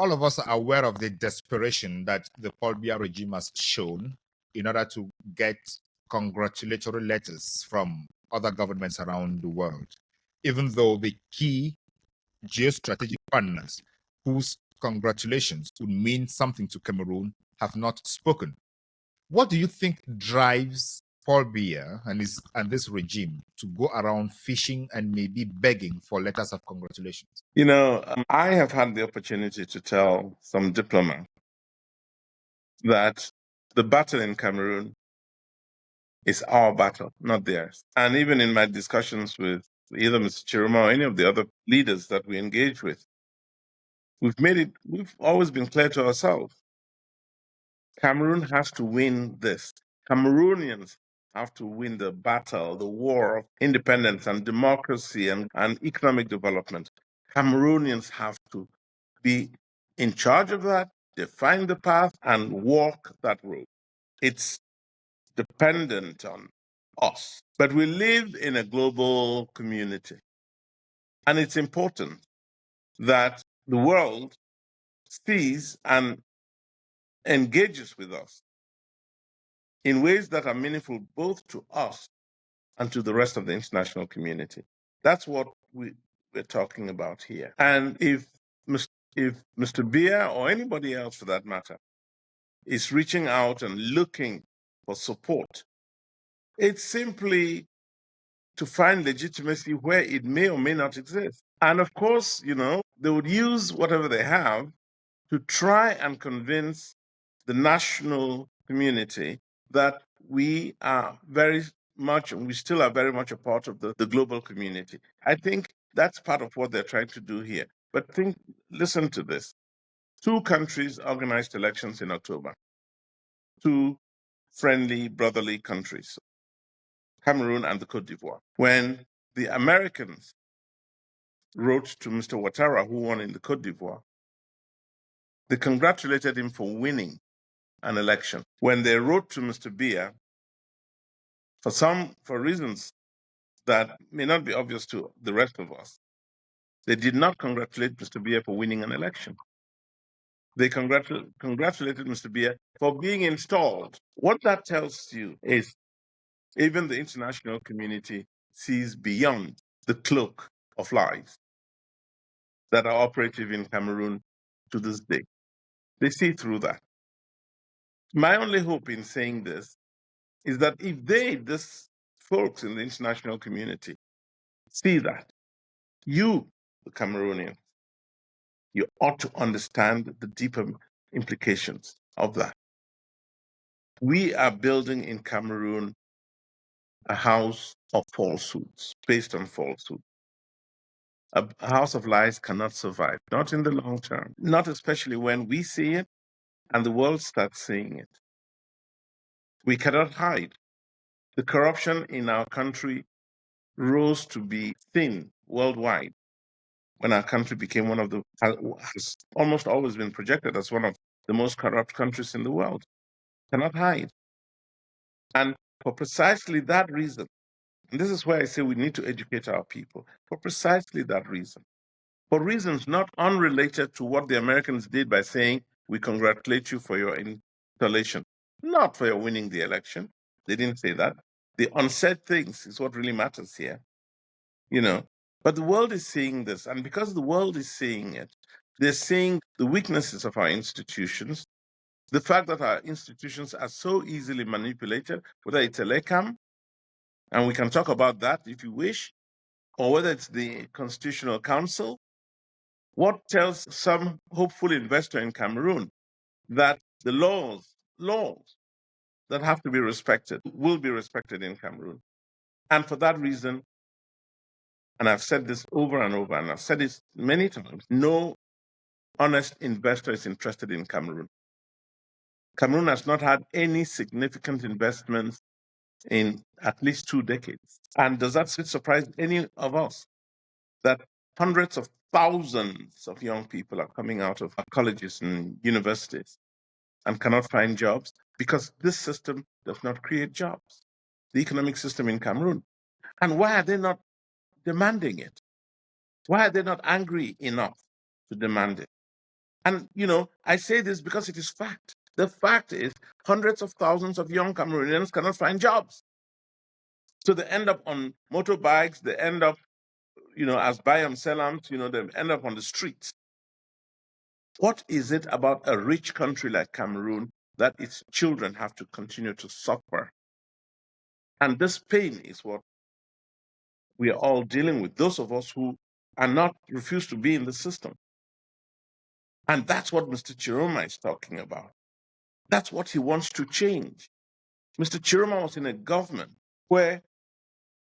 all of us are aware of the desperation that the Paul Biya regime has shown in order to get congratulatory letters from other governments around the world, even though the key geostrategic partners whose congratulations would mean something to Cameroon have not spoken. What do you think drives Paul Biya and this regime to go around fishing and maybe begging for letters of congratulations? You know, I have had the opportunity to tell some diplomats that the battle in Cameroon is our battle, not theirs. And even in my discussions with either Mr. Chiroma or any of the other leaders that we engage with, we've always been clear to ourselves. Cameroon has to win this. Cameroonians have to win the battle, the war of independence and democracy and economic development. Cameroonians have to be in charge of that, define the path, and walk that road. It's dependent on us. But we live in a global community. And it's important that the world sees and engages with us in ways that are meaningful both to us and to the rest of the international community. That's what we're talking about here. And if Mr. Biya or anybody else for that matter is reaching out and looking for support, it's simply to find legitimacy where it may or may not exist. And of course, you know, they would use whatever they have to try and convince the national community that we are very much, and we still are very much a part of the global community. I think that's part of what they're trying to do here. But listen to this. 2 countries organized elections in October. 2 friendly, brotherly countries, Cameroon and the Côte d'Ivoire. When the Americans wrote to Mr. Ouattara, who won in the Côte d'Ivoire, they congratulated him for winning an election. When they wrote to Mr. Biya, for reasons that may not be obvious to the rest of us, they did not congratulate Mr. Biya for winning an election. They congratulated Mr. Biya for being installed. What that tells you is even the international community sees beyond the cloak of lies that are operative in Cameroon to this day. They see through that. My only hope in saying this is that if these folks in the international community, see that, you, the Cameroonians, you ought to understand the deeper implications of that. We are building in Cameroon a house of falsehoods, based on falsehood. A house of lies cannot survive, not in the long term, not especially when we see it and the world starts seeing it. We cannot hide. The corruption in our country rose to be thin worldwide when our country became has almost always been projected as one of the most corrupt countries in the world. Cannot hide. And for precisely that reason, and this is why I say we need to educate our people, for precisely that reason, for reasons not unrelated to what the Americans did by saying, we congratulate you for your installation, not for your winning the election. They didn't say that. The unsaid things is what really matters here, you know. But the world is seeing this, and because the world is seeing it, they're seeing the weaknesses of our institutions, the fact that our institutions are so easily manipulated, whether it's a LECAM, and we can talk about that if you wish, or whether it's the Constitutional Council. What tells some hopeful investor in Cameroon that the laws that have to be respected will be respected in Cameroon? And for that reason, and I've said this over and over, and I've said this many times, no honest investor is interested in Cameroon. Cameroon has not had any significant investments in at least 2 decades. And does that surprise any of us that hundreds of thousands of young people are coming out of colleges and universities and cannot find jobs because this system does not create jobs, the economic system in Cameroon? And why are they not demanding it? Why are they not angry enough to demand it? And, I say this because it is fact. The fact is hundreds of thousands of young Cameroonians cannot find jobs. So they end up on motorbikes, they end up, as Bayam Selams, they end up on the streets. What is it about a rich country like Cameroon that its children have to continue to suffer? And this pain is what we are all dealing with, those of us who are not refuse to be in the system. And that's what Mr. Chiroma is talking about. That's what he wants to change. Mr. Chiroma was in a government where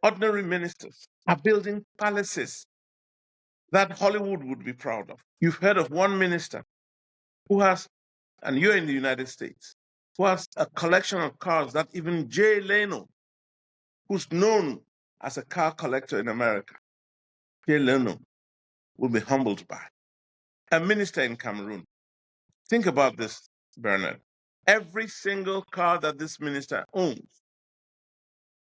ordinary ministers are building palaces that Hollywood would be proud of. You've heard of one minister who has, and you're in the United States, who has a collection of cars that even Jay Leno, who's known as a car collector in America, Jay Leno will be humbled by. A minister in Cameroon. Think about this, Bernard. Every single car that this minister owns,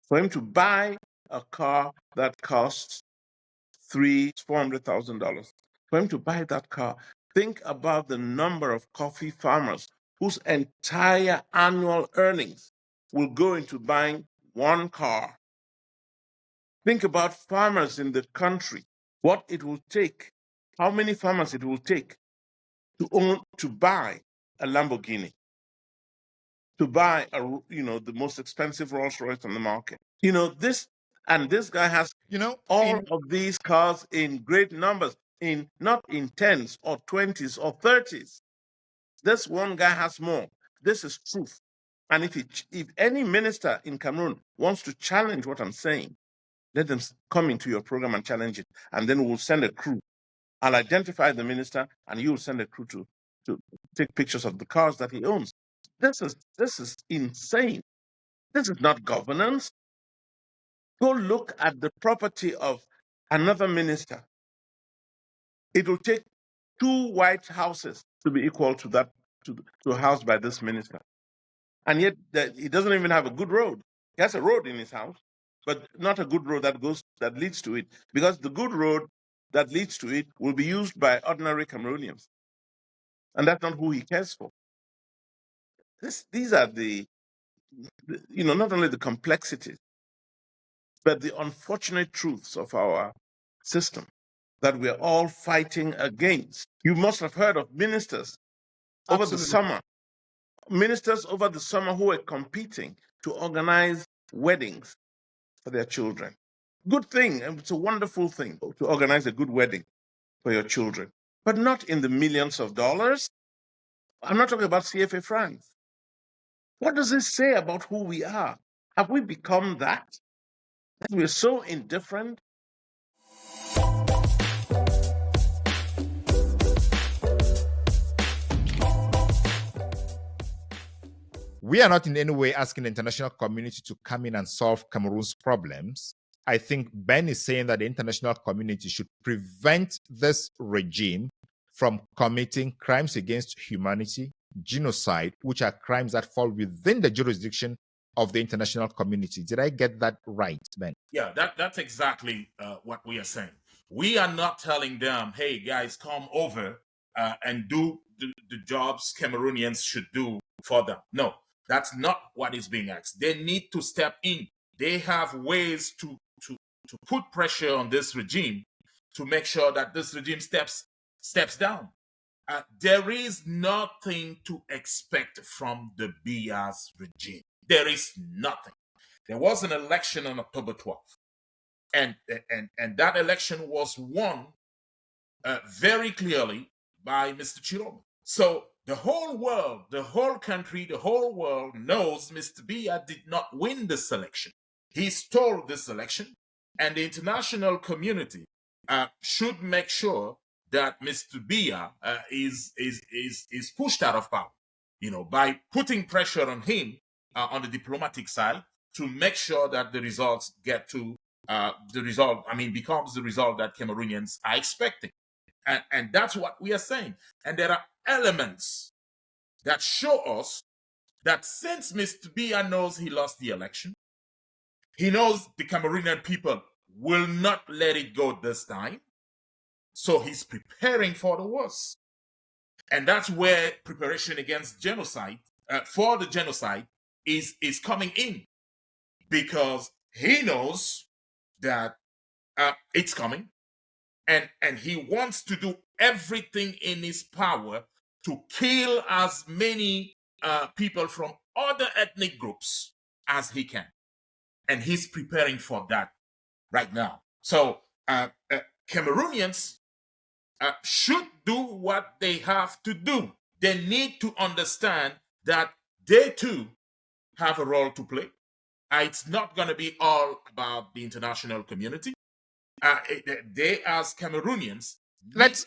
for him to buy a car that costs $400,000, for him to buy that car, think about the number of coffee farmers whose entire annual earnings will go into buying one car. Think about farmers in the country, what it will take, how many farmers it will take to buy a Lamborghini, to buy the most expensive Rolls Royce on the market. This guy has all of these cars in great numbers, not in 10s or 20s or 30s. This one guy has more. This is proof. And if any minister in Cameroon wants to challenge what I'm saying, let them come into your program and challenge it. And then we'll send a crew. I'll identify the minister and you'll send a crew to take pictures of the cars that he owns. This is insane. This is not governance. Go look at the property of another minister. It will take 2 White Houses to be equal to that, to a house by this minister. And yet he doesn't even have a good road. He has a road in his house, but not a good road that leads to it. Because the good road that leads to it will be used by ordinary Cameroonians. And that's not who he cares for. These are not only the complexities, but the unfortunate truths of our system that we're all fighting against. You must have heard of ministers over the summer who were competing to organize weddings for their children. Good thing, and it's a wonderful thing to organize a good wedding for your children, but not in the millions of dollars. I'm not talking about CFA francs. What does this say about who we are? Have we become that? That we're so indifferent? We are not in any way asking the international community to come in and solve Cameroon's problems. I think Ben is saying that the international community should prevent this regime from committing crimes against humanity, genocide, which are crimes that fall within the jurisdiction of the international community. Did I get that right, Ben? Yeah, that's exactly what we are saying. We are not telling them, hey, guys, come over and do the jobs Cameroonians should do for them. No, that's not what is being asked. They need to step in. They have ways to put pressure on this regime to make sure that this regime steps down. There is nothing to expect from the Biya's regime. There is nothing. There was an election on October 12th, and that election was won very clearly by Mr. Chiroma. So the whole world, the whole country, the whole world knows Mr. Biya did not win this election. He stole this election, and the international community should make sure that Mr. Biya is pushed out of power, by putting pressure on him on the diplomatic side to make sure that the results get to becomes the result that Cameroonians are expecting. And that's what we are saying. And there are elements that show us that since Mr. Biya knows he lost the election, he knows the Cameroonian people will not let it go this time. So he's preparing for the worst. And that's where preparation against genocide, for the genocide, is coming in, because he knows that it's coming, and he wants to do everything in his power to kill as many people from other ethnic groups as he can. And he's preparing for that right now. So Cameroonians should do what they have to do. They need to understand that they too have a role to play. It's not going to be all about the international community. They, as Cameroonians, Let's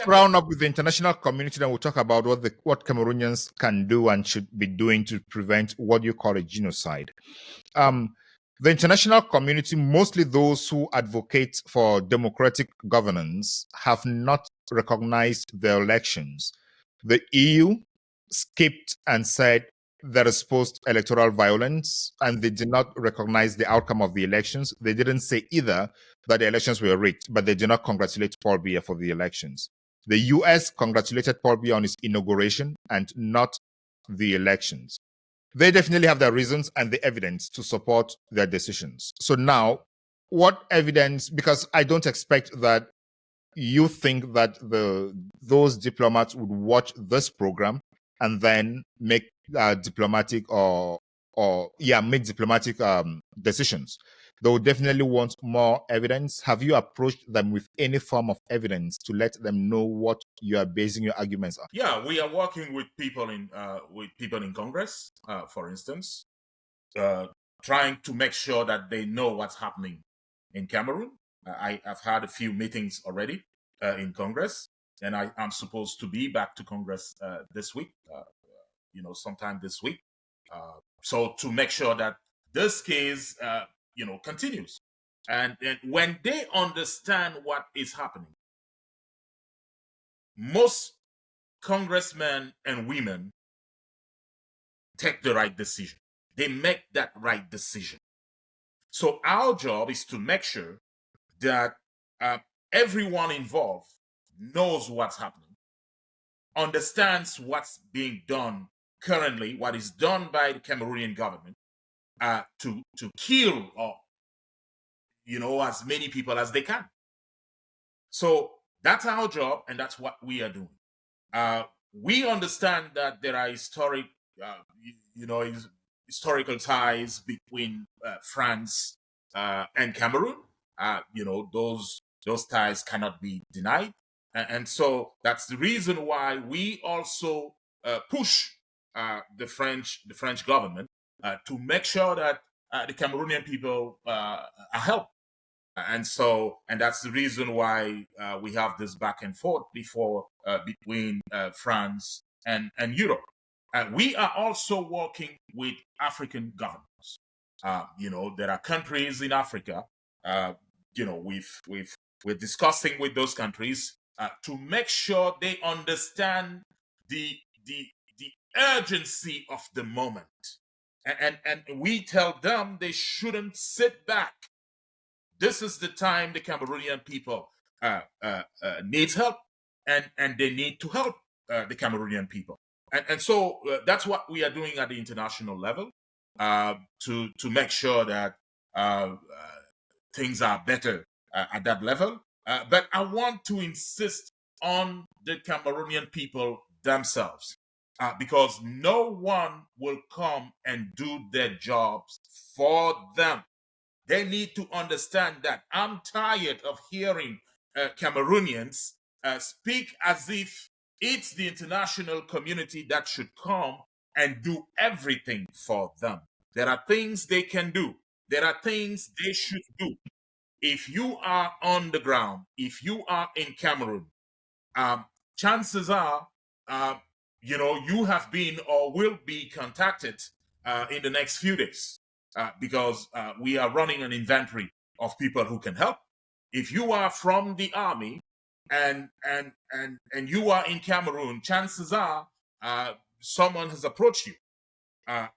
round up with the international community, and we'll talk about what Cameroonians can do and should be doing to prevent what you call a genocide. The international community, mostly those who advocate for democratic governance, have not recognized the elections. The EU skipped and said there is post-electoral violence, and they did not recognize the outcome of the elections. They didn't say either that the elections were rigged, but they did not congratulate Paul Biya for the elections. The US congratulated Paul Biya on his inauguration and not the elections. They definitely have their reasons and the evidence to support their decisions. So now, what evidence, because I don't expect that you think that those diplomats would watch this program and then make diplomatic decisions. They would definitely want more evidence. Have you approached them with any form of evidence to let them know what you are basing your arguments on? Yeah, we are working with people in Congress, for instance, trying to make sure that they know what's happening in Cameroon. I've had a few meetings already in Congress, and I'm supposed to be back to Congress this week, sometime this week. So to make sure that this case, continues. And when they understand what is happening, most congressmen and women take the right decision. They make that right decision. So our job is to make sure that everyone involved knows what's happening, understands what's being done currently, what is done by the Cameroonian government to kill as many people as they can. So that's our job, and that's what we are doing. We understand that there are historical ties between France and Cameroon. Those ties cannot be denied, and so that's the reason why we also push the French government to make sure that the Cameroonian people are helped. And that's the reason why we have this back and forth between France and Europe. We are also working with African governments. There are countries in Africa. We're discussing with those countries to make sure they understand the urgency of the moment, and we tell them they shouldn't sit back. This is the time the Cameroonian people needs help, and they need to help the Cameroonian people. And so that's what we are doing at the international level to make sure that things are better at that level. But I want to insist on the Cameroonian people themselves, because no one will come and do their jobs for them. They need to understand that. I'm tired of hearing Cameroonians speak as if it's the international community that should come and do everything for them. There are things they can do. There are things they should do. If you are on the ground, if you are in Cameroon, chances are, you have been or will be contacted in the next few days. Because we are running an inventory of people who can help. If you are from the army and you are in Cameroon, chances are someone has approached you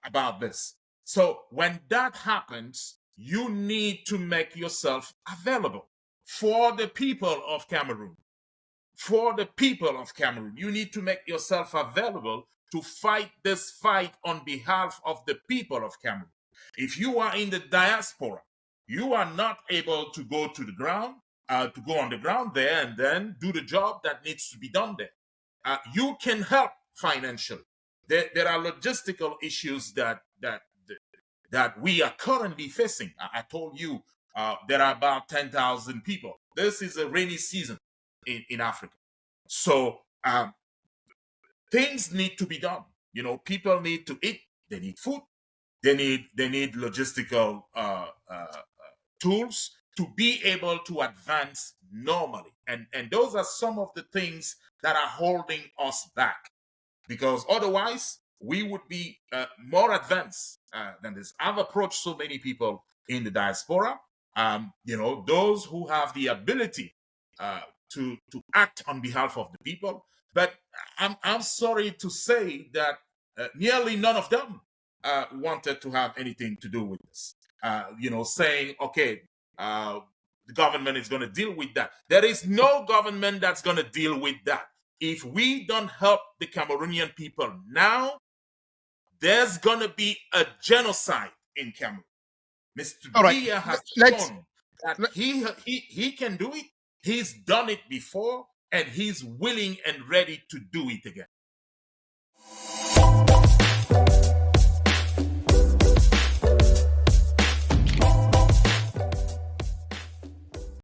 about this. So when that happens, you need to make yourself available for the people of Cameroon, for the people of Cameroon. You need to make yourself available to fight this fight on behalf of the people of Cameroon. If you are in the diaspora, you are not able to go to the ground, to go on the ground there and then do the job that needs to be done there. You can help financially. There are logistical issues that we are currently facing. I told you there are about 10,000 people. This is a rainy season in Africa. So things need to be done. You know, people need to eat. They need food. They need logistical tools to be able to advance normally. And those are some of the things that are holding us back, because otherwise we would be more advanced than this. I've approached so many people in the diaspora, you know, those who have the ability to act on behalf of the people. But I'm sorry to say that nearly none of them wanted to have anything to do with this. You know, saying, okay, the government is going to deal with that. There is no government that's going to deal with that. If we don't help the Cameroonian people now, there's going to be a genocide in Cameroon. Mr. Biya has shown that he can do it. He's done it before, and he's willing and ready to do it again.